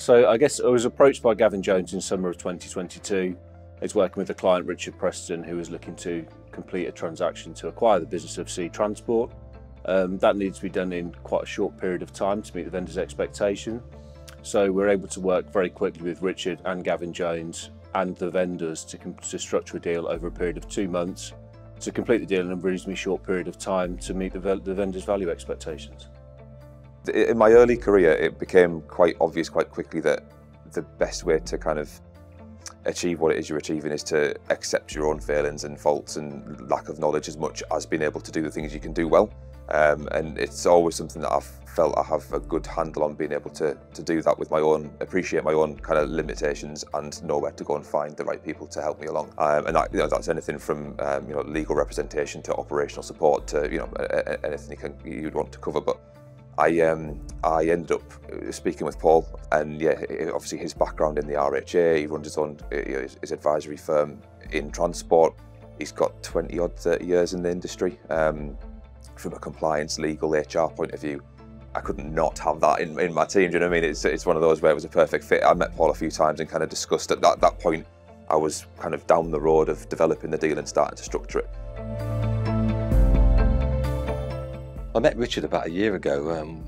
So I guess I was approached by Gavin Jones in summer of 2022. He's working with a client, Richard Preston, who was looking to complete a transaction to acquire the business of Sea Transport. That needs to be done in quite a short period of time to meet the vendor's expectation. So we're able to work very quickly with Richard and Gavin Jones and the vendors to structure a deal over a period of 2 months to complete the deal in a reasonably short period of time to meet the vendor's value expectations. In my early career, it became quite obvious quite quickly that the best way to kind of achieve what it is you're achieving is to accept your own failings and faults and lack of knowledge as much as being able to do the things you can do well. And it's always something that I've felt I have a good handle on, being able to do that with my own, appreciate my own kind of limitations and know where to go and find the right people to help me along. And that, that's anything from legal representation to operational support to anything you'd want to cover. But I ended up speaking with Paul, and yeah, obviously his background in the RHA, he runs his own his advisory firm in transport. He's got 20 odd 30 years in the industry. From a compliance, legal, HR point of view, I couldn't not have that in my team. Do you know what I mean? It's one of those where it was a perfect fit. I met Paul a few times and kind of discussed at that point. I was kind of down the road of developing the deal and starting to structure it. I met Richard about a year ago.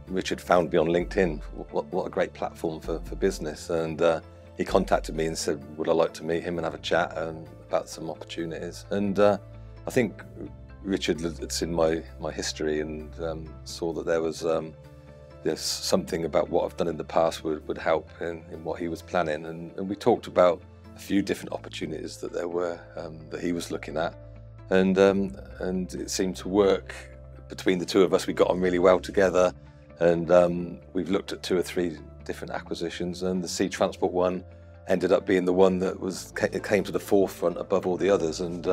Richard found me on LinkedIn. What a great platform for business, and he contacted me and said, would I like to meet him and have a chat about some opportunities. And I think Richard had seen my history and saw that there's something about what I've done in the past would help in what he was planning, and we talked about a few different opportunities that there were that he was looking at, and it seemed to work between the two of us. We got on really well together, and we've looked at 2 or 3 different acquisitions, and the Sea Transport one ended up being the one that came to the forefront above all the others, and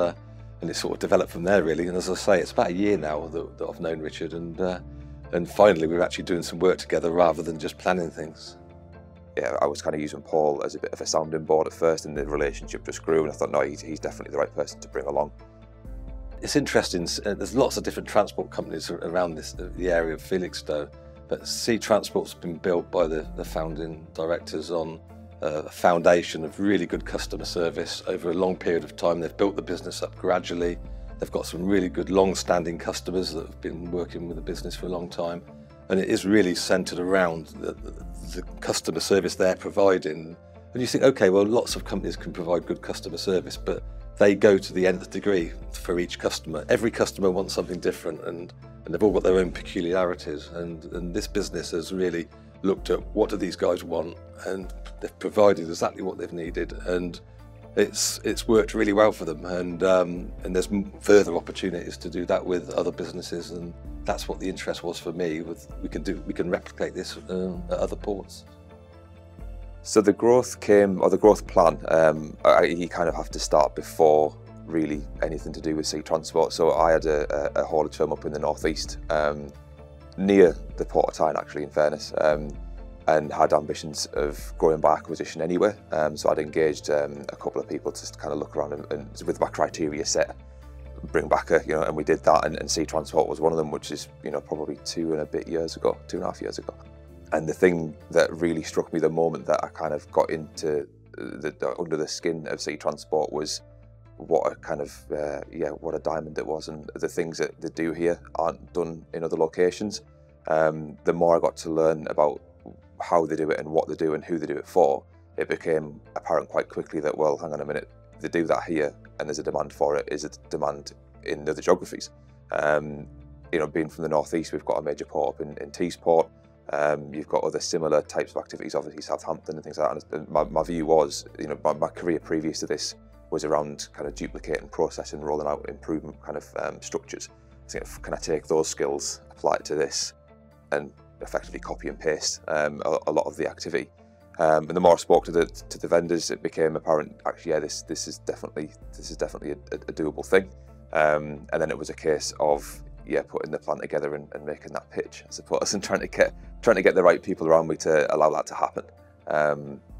it sort of developed from there, really. And as I say, it's about a year now that I've known Richard, and finally we're actually doing some work together rather than just planning things. Yeah, I was kind of using Paul as a bit of a sounding board at first, and the relationship just grew, and I thought, no, he's definitely the right person to bring along. It's interesting, there's lots of different transport companies around the area of Felixstowe, but Sea Transport's been built by the founding directors on a foundation of really good customer service over a long period of time. They've built the business up gradually. They've got some really good long-standing customers that have been working with the business for a long time, and it is really centred around the customer service they're providing. And you think, okay, well, lots of companies can provide good customer service, but they go to the nth degree for each customer. Every customer wants something different, and they've all got their own peculiarities, and this business has really looked at what do these guys want, and they've provided exactly what they've needed, and it's worked really well for them, and there's further opportunities to do that with other businesses, and that's what the interest was for me. We can replicate this at other ports. So the growth plan, you kind of have to start before really anything to do with Sea Transport. So I had a haulage firm up in the northeast, near the Port of Tyne, actually, in fairness, and had ambitions of growing by acquisition anyway. So I'd engaged a couple of people to kind of look around and with my criteria set, bring back and we did that, and Sea Transport was one of them, which is probably 2.5 years ago. And the thing that really struck me the moment that I kind of got into under the skin of Sea Transport was what a kind of what a diamond it was, and the things that they do here aren't done in other locations. The more I got to learn about how they do it and what they do and who they do it for, it became apparent quite quickly that, well, hang on a minute, they do that here and there's a demand for it. Is it demand in other geographies? Being from the northeast, we've got a major port up in Teesport. You've got other similar types of activities, obviously Southampton and things like that. And my view was, my career previous to this was around kind of duplicating process and rolling out improvement kind of structures. So can I take those skills, apply it to this, and effectively copy and paste a lot of the activity? And the more I spoke to the vendors, it became apparent, actually, yeah, this is definitely a doable thing. And then it was a case of putting the plan together and making that pitch, I suppose, and trying to get the right people around me to allow that to happen.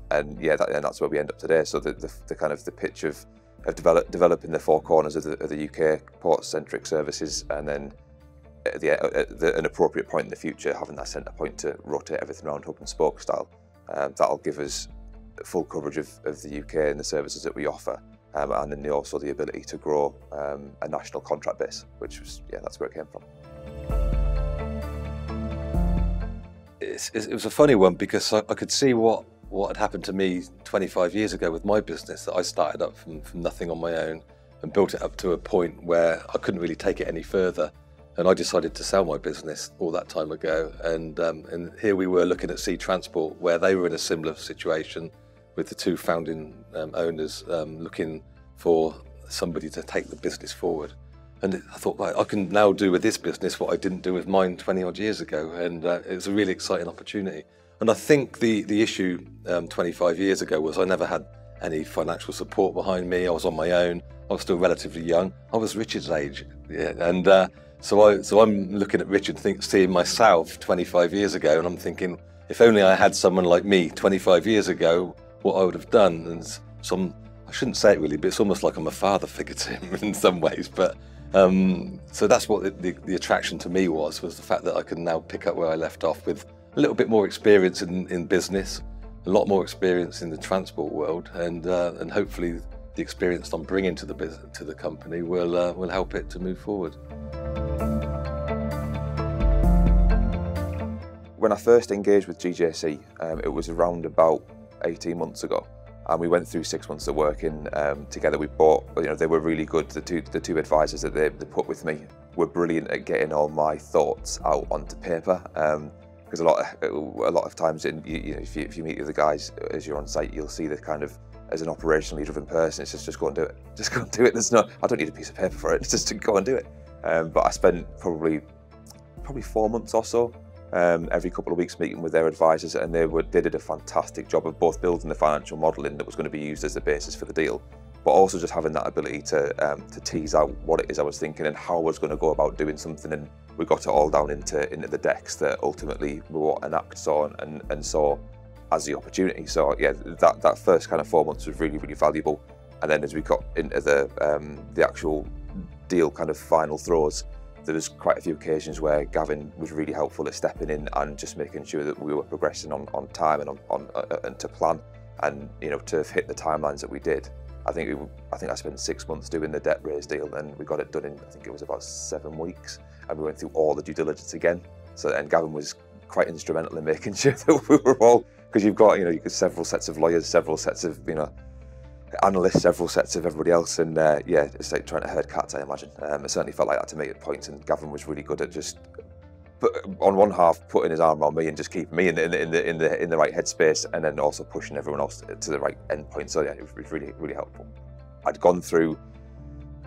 And that's where we end up today. So the kind of the pitch of developing the 4 corners of the UK port-centric services, and then at an appropriate point in the future, having that centre point to rotate everything around hub and spoke style. That'll give us full coverage of the UK and the services that we offer, and then also the ability to grow a national contract base, which was, that's where it came from. It was a funny one because I could see what had happened to me 25 years ago with my business, that I started up from nothing on my own and built it up to a point where I couldn't really take it any further. And I decided to sell my business all that time ago. And here we were looking at Sea Transport, where they were in a similar situation with the two founding owners looking for somebody to take the business forward. And I thought, right, I can now do with this business what I didn't do with mine 20 odd years ago. And it was a really exciting opportunity. And I think the issue 25 years ago was I never had any financial support behind me. I was on my own. I was still relatively young. I was Richard's age. Yeah. And so I'm looking at Richard, seeing myself 25 years ago, and I'm thinking, if only I had someone like me 25 years ago, what I would have done. And I shouldn't say it really, but it's almost like I'm a father figure to him in some ways. But so that's what the attraction to me was the fact that I could now pick up where I left off with a little bit more experience in business, a lot more experience in the transport world, and hopefully the experience I'm bringing to the company will help it to move forward. When I first engaged with GJC, it was around about 18 months ago, and we went through 6 months of working together. We bought, they were really good. The two advisors that they put with me were brilliant at getting all my thoughts out onto paper. Because a lot of times, if you meet the other guys as you're on site, you'll see the kind of, as an operationally driven person, it's just go and do it. Just go and do it. I don't need a piece of paper for it. It's just to go and do it. But I spent probably 4 months or so, every couple of weeks meeting with their advisors, and they did a fantastic job of both building the financial modelling that was going to be used as the basis for the deal, but also just having that ability to tease out what it is I was thinking and how I was going to go about doing something. And we got it all down into the decks that ultimately were what Enact saw and saw as the opportunity. So yeah, that first kind of 4 months was really, really valuable. And then as we got into the actual deal kind of final throes, there was quite a few occasions where Gavin was really helpful at stepping in and just making sure that we were progressing on time and to plan, and to hit the timelines that we did. I think I spent 6 months doing the debt raise deal, and we got it done in, I think it was about 7 weeks, and we went through all the due diligence again. So and Gavin was quite instrumental in making sure that we were all, because you've got several sets of lawyers, several sets of analysts, several sets of everybody else, and yeah, it's like trying to herd cats, I imagine. It certainly felt like that to me at points, and Gavin was really good at just, on one half, putting his arm around me and just keeping me in the right headspace, and then also pushing everyone else to the right end point. So yeah, it was really, really helpful. I'd gone through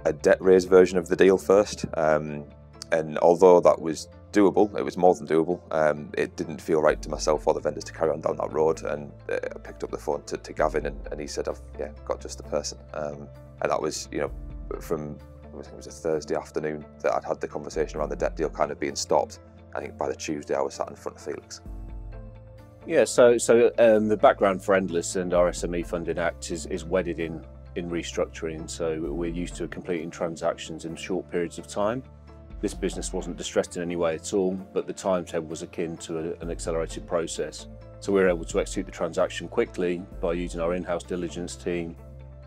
a debt raise version of the deal first, and although that was doable, it was more than doable, it didn't feel right to myself or the vendors to carry on down that road. And I picked up the phone to Gavin, and he said, I've got just the person. And that was, from, I think it was a Thursday afternoon that I'd had the conversation around the debt deal kind of being stopped. I think by the Tuesday I was sat in front of Felix. Yeah, so the background for Endless and our SME Funding Act is wedded in restructuring. So we're used to completing transactions in short periods of time. This business wasn't distressed in any way at all, but the timetable was akin to an accelerated process. So we were able to execute the transaction quickly by using our in-house diligence team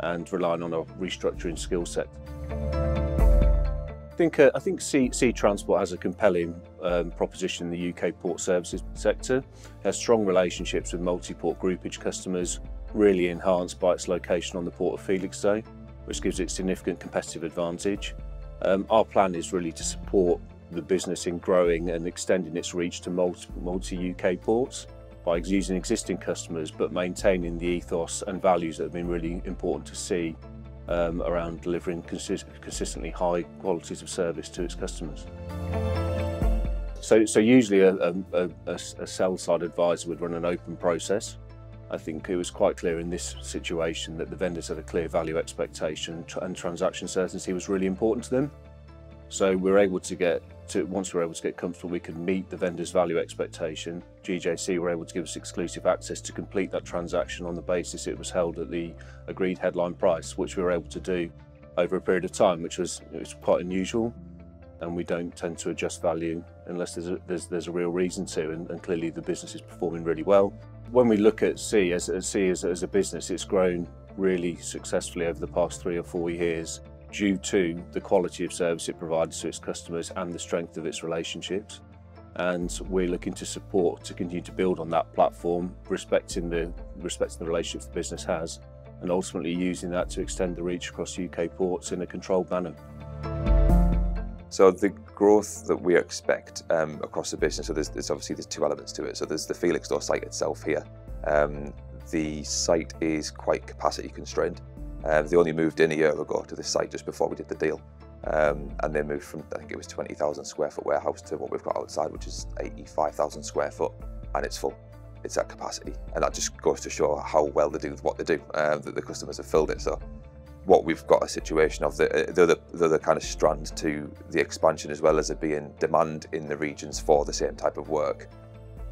and relying on our restructuring skill set. I think Sea Transport has a compelling proposition in the UK port services sector. It has strong relationships with multi-port groupage customers, really enhanced by its location on the port of Felixstowe, which gives it significant competitive advantage. Our plan is really to support the business in growing and extending its reach to multi-UK ports by using existing customers, but maintaining the ethos and values that have been really important to Sea around delivering consistently high qualities of service to its customers. So usually a sell-side advisor would run an open process. I think it was quite clear in this situation that the vendors had a clear value expectation, and transaction certainty was really important to them. So once we were able to get comfortable we could meet the vendor's value expectation, GJC were able to give us exclusive access to complete that transaction on the basis it was held at the agreed headline price, which we were able to do over a period of time, which was quite unusual. And we don't tend to adjust value unless there's a real reason to, and clearly the business is performing really well. when we look at Sea as a business, it's grown really successfully over the past 3 or 4 years due to the quality of service it provides to its customers and the strength of its relationships. And we're looking to continue to build on that platform, respecting the relationships the business has, and ultimately using that to extend the reach across UK ports in a controlled manner. So the growth that we expect across the business, so there's obviously 2 elements to it. So there's the Felixstowe site itself here. The site is quite capacity constrained. They only moved in a year ago to this site just before we did the deal. And they moved from, I think it was 20,000 square foot warehouse to what we've got outside, which is 85,000 square foot, and it's full. It's at capacity. And that just goes to show how well they do what they do, that the customers have filled it. So what we've got a situation of the other kind of strand to the expansion, as well as there being demand in the regions for the same type of work.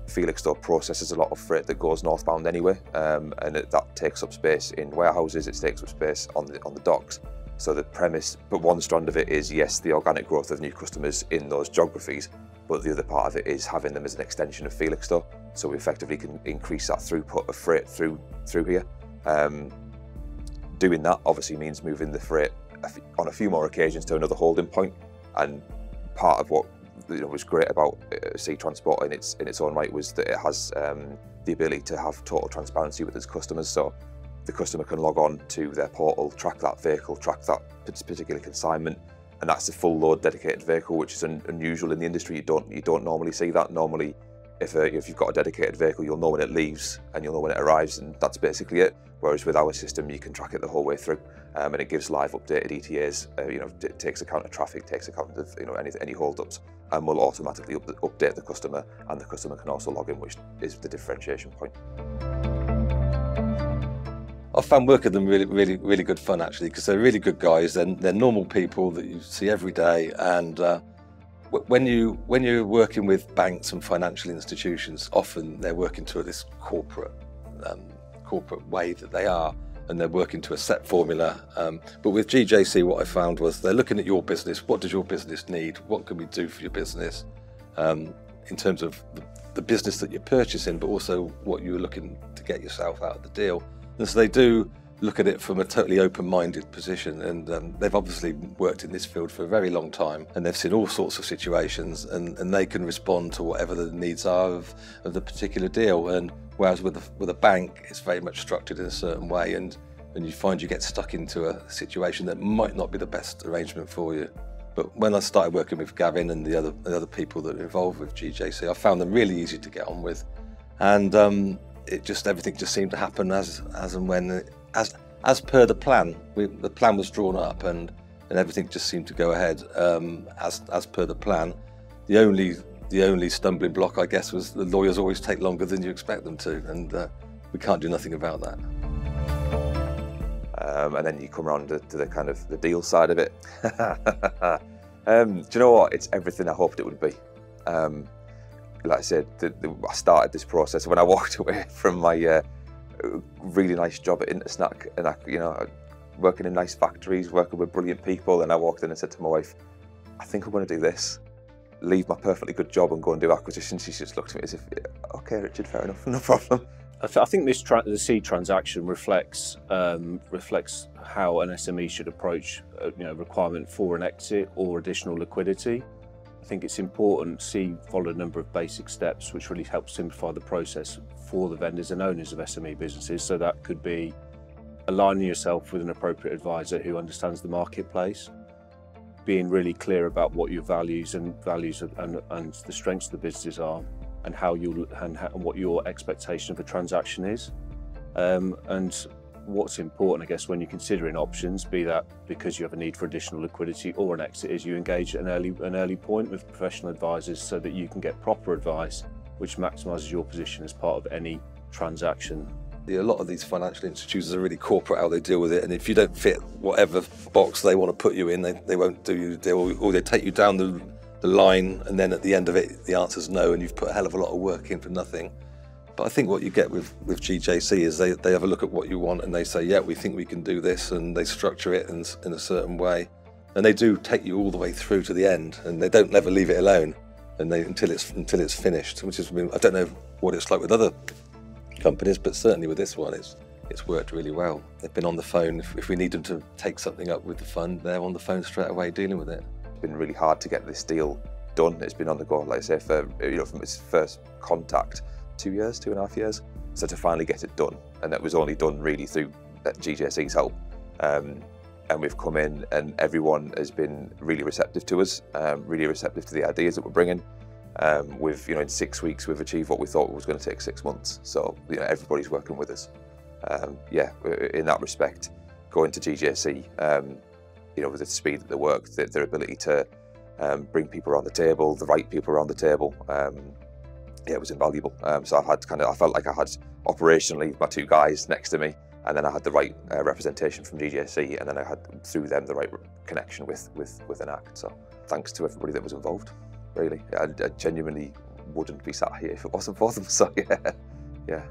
Felixstowe processes a lot of freight that goes northbound anyway, and that takes up space in warehouses, it takes up space on the docks. So the premise, but one strand of it is, yes, the organic growth of new customers in those geographies, but the other part of it is having them as an extension of Felixstowe, so we effectively can increase that throughput of freight through here. Doing that obviously means moving the freight on a few more occasions to another holding point, and part of what was great about Sea Transport in its own right was that it has the ability to have total transparency with its customers. So the customer can log on to their portal, track that vehicle, track that particular consignment, and that's a full load dedicated vehicle, which is unusual in the industry. You don't normally see that. Normally, if you've got a dedicated vehicle, you'll know when it leaves and you'll know when it arrives, and that's basically it. Whereas with our system, you can track it the whole way through, and it gives live updated ETAs. It takes account of traffic, takes account of any hold-ups, and will automatically update the customer, and the customer can also log in, which is the differentiation point. I found working with them really good fun, actually, because they're really good guys. They're normal people that you see every day, and when you're working with banks and financial institutions, often they're working to this corporate way that they are, and they're working to a set formula. But with GJC, what I found was they're looking at your business. What does your business need? What can we do for your business in terms of the business that you're purchasing, but also what you're looking to get yourself out of the deal. And so they do look at it from a totally open-minded position, and they've obviously worked in this field for a very long time, and they've seen all sorts of situations, and they can respond to whatever the needs are of the particular deal. And whereas with a bank, it's very much structured in a certain way, and you find you get stuck into a situation that might not be the best arrangement for you. But when I started working with Gavin and the other people that are involved with GJC, I found them really easy to get on with, and everything just seemed to happen as and when, as per the plan. The plan was drawn up, and everything just seemed to go ahead as per the plan. The only stumbling block, I guess, was the lawyers always take longer than you expect them to, and we can't do nothing about that. And then you come around to the kind of the deal side of it. Do you know what? It's everything I hoped it would be. Like I said, I started this process when I walked away from my really nice job at Intersnack, and working in nice factories, working with brilliant people, and I walked in and said to my wife, I think I'm going to do this, leave my perfectly good job and go and do acquisition. She just looked at me as if, okay, Richard, fair enough, no problem. I think the Sea transaction reflects how an SME should approach requirement for an exit or additional liquidity. I think it's important. Sea followed a number of basic steps which really help simplify the process for the vendors and owners of SME businesses. So that could be aligning yourself with an appropriate advisor who understands the marketplace, being really clear about what your values and the strengths of the businesses are, and what your expectation of a transaction is, and what's important, I guess, when you're considering options, be that because you have a need for additional liquidity or an exit, is you engage at an early point with professional advisors so that you can get proper advice which maximises your position as part of any transaction. A lot of these financial institutions are really corporate how they deal with it, and if you don't fit whatever box they want to put you in, they won't do you the deal, or they take you down the line, and then at the end of it the answer's no, and you've put a hell of a lot of work in for nothing. But I think what you get with GJC is they have a look at what you want, and they say, yeah, we think we can do this, and they structure it in a certain way, and they do take you all the way through to the end, and they don't never leave it alone, and until it's finished. Which is, I don't know what it's like with other companies, but certainly with this one, it's worked really well. They've been on the phone. If we need them to take something up with the fund, they're on the phone straight away dealing with it. It's been really hard to get this deal done. It's been on the go, like I say, for from its first contact, 2.5 years. So to finally get it done, and that was only done really through GJC's help. And we've come in, and everyone has been really receptive to us, really receptive to the ideas that we're bringing. In 6 weeks, we've achieved what we thought was going to take 6 months. So everybody's working with us. In that respect, going to GJC, with the speed of the work, their ability to bring people around the table, the right people around the table, it was invaluable. So I felt like I had operationally my 2 guys next to me, and then I had the right representation from GJC, and then I had through them the right connection with an act. So thanks to everybody that was involved. Really, I genuinely wouldn't be sat here if it wasn't for them. So yeah.